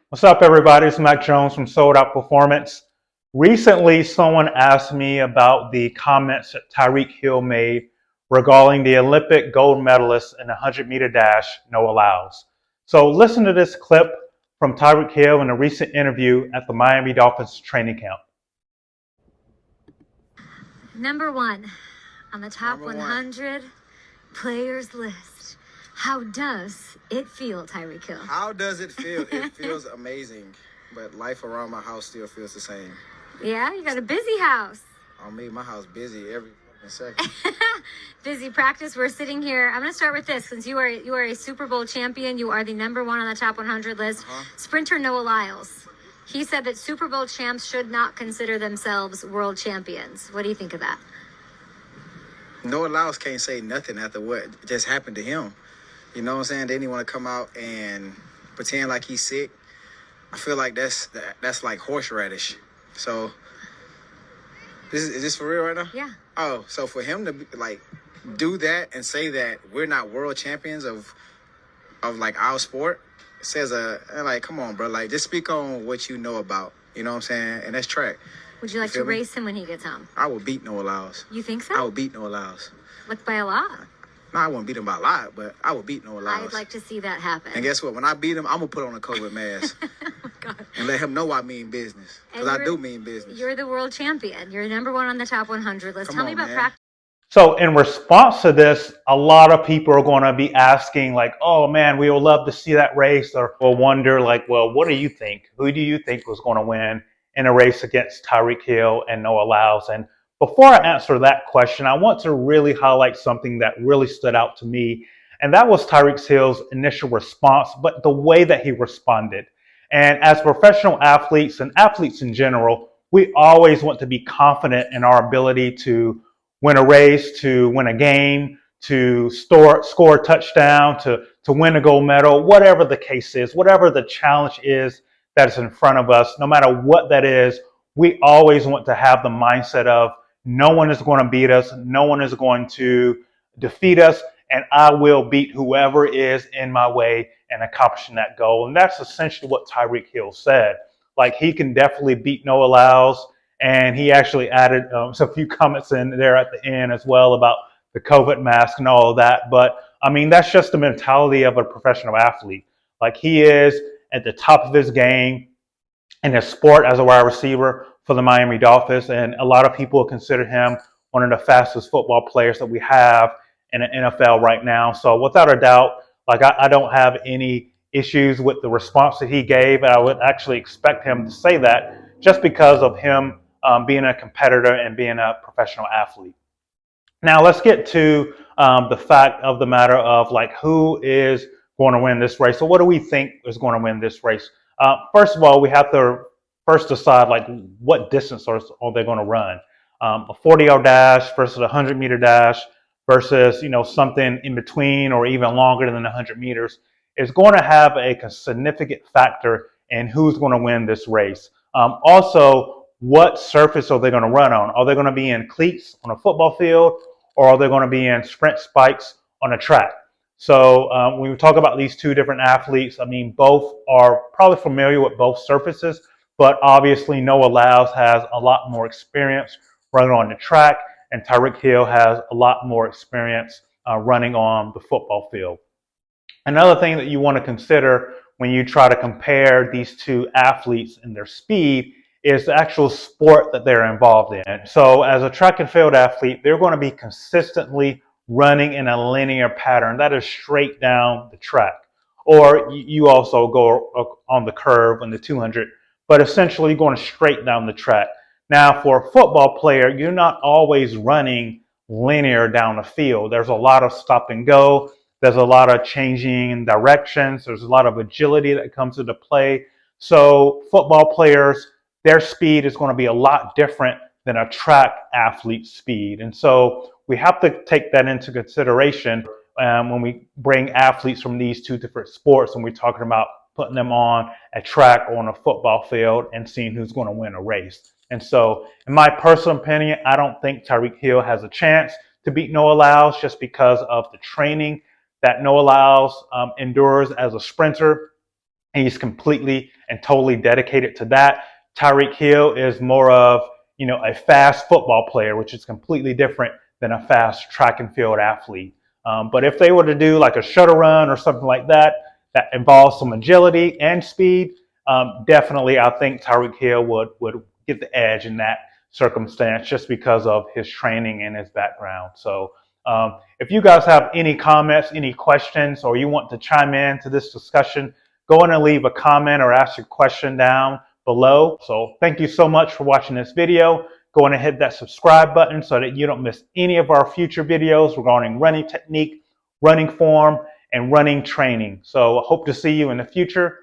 What's up, everybody? It's Mack Jones from Sold Out Performance. Recently, someone asked me about the comments that Tyreek Hill made regarding the Olympic gold medalist in the 100-meter dash, Noah Lyles. So listen to this clip from Tyreek Hill in a recent interview at the Miami Dolphins training camp. Number one on the top 100 players list. How does it feel, Tyreek Hill? How does it feel? It feels amazing, but life around my house still feels the same. Yeah, you got a busy house. I'll make my house busy every second. Busy practice. We're sitting here. I'm going to start with this. Since you are a Super Bowl champion, you are the number one on the top 100 list. Sprinter Noah Lyles. He said that Super Bowl champs should not consider themselves world champions. What do you think of that? Noah Lyles can't say nothing after what just happened to him. You know what I'm saying? They didn't want to come out and pretend like he's sick. I feel like that's like horseradish. So, is this for real right now? Yeah. Oh, so for him to do that and say that we're not world champions of like our sport says like, come on, bro. Like, just speak on what you know about. You know what I'm saying? And that's track. Would you like to race him when he gets home? I will beat Noah Lyles. You think so? I will beat Noah Lyles. Like by a lot? No, I wouldn't beat him by a lot, but I would beat Noah Lyles. I'd like to see that happen. And guess what? When I beat him, I'm going to put on a COVID mask. Oh my God. And let him know I mean business. Because I do mean business. You're the world champion. You're number one on the top 100 list. Tell me about practice. So in response to this, a lot of people are going to be asking like, oh man, we would love to see that race, or will wonder like, well, what do you think? Who do you think was going to win in a race against Tyreek Hill and Noah Lyles? And before I answer that question, I want to really highlight something that really stood out to me. And that was Tyreek Hill's initial response, but the way that he responded. And as professional athletes and athletes in general, we always want to be confident in our ability to win a race, to win a game, to score a touchdown, to win a gold medal, whatever the case is, whatever the challenge is that's in front of us, no matter what that is, we always want to have the mindset of no one is going to beat us, no one is going to defeat us, and I will beat whoever is in my way in accomplishing that goal. And that's essentially what Tyreek Hill said. Like, he can definitely beat Noah Lyles. And he actually added a few comments in there at the end as well about the COVID mask and all of that. But I mean, that's just the mentality of a professional athlete. Like, he is at the top of his game in his sport as a wide receiver for the Miami Dolphins. And a lot of people consider him one of the fastest football players that we have in the NFL right now. So without a doubt, like, I don't have any issues with the response that he gave. And I would actually expect him to say that just because of him being a competitor and being a professional athlete. Now let's get to the fact of the matter of like, who is going to win this race. So what do we think is going to win this race? First of all, we have to first decide like what distance are they going to run. A 40-yard dash versus a 100-meter dash versus, something in between or even longer than 100 meters is going to have a significant factor in who's going to win this race. Also, what surface are they going to run on? Are they going to be in cleats on a football field, or are they going to be in sprint spikes on a track? So when we talk about these two different athletes, I mean, both are probably familiar with both surfaces, but obviously Noah Lyles has a lot more experience running on the track, and Tyreek Hill has a lot more experience running on the football field. Another thing that you want to consider when you try to compare these two athletes and their speed is the actual sport that they're involved in. So as a track and field athlete, they're going to be consistently running in a linear pattern that is straight down the track. Or you also go on the curve on the 200, but essentially going straight down the track. Now, for a football player, you're not always running linear down the field. There's a lot of stop and go. There's a lot of changing directions. There's a lot of agility that comes into play. So football players, their speed is going to be a lot different than a track athlete's speed. And so we have to take that into consideration when we bring athletes from these two different sports and we're talking about putting them on a track or on a football field and seeing who's going to win a race. And so in my personal opinion, I don't think Tyreek Hill has a chance to beat Noah Lyles just because of the training that Noah Lyles endures as a sprinter and he's completely and totally dedicated to that. Tyreek Hill is more of, a fast football player, which is completely different than a fast track and field athlete. But if they were to do like a shuttle run or something like that, that involves some agility and speed, definitely I think Tyreek Hill would get the edge in that circumstance just because of his training and his background. So if you guys have any comments, any questions, or you want to chime in to this discussion, go on and leave a comment or ask your question down below. So thank you so much for watching this video. Go on and hit that subscribe button so that you don't miss any of our future videos regarding running technique, running form, and running training. So I hope to see you in the future.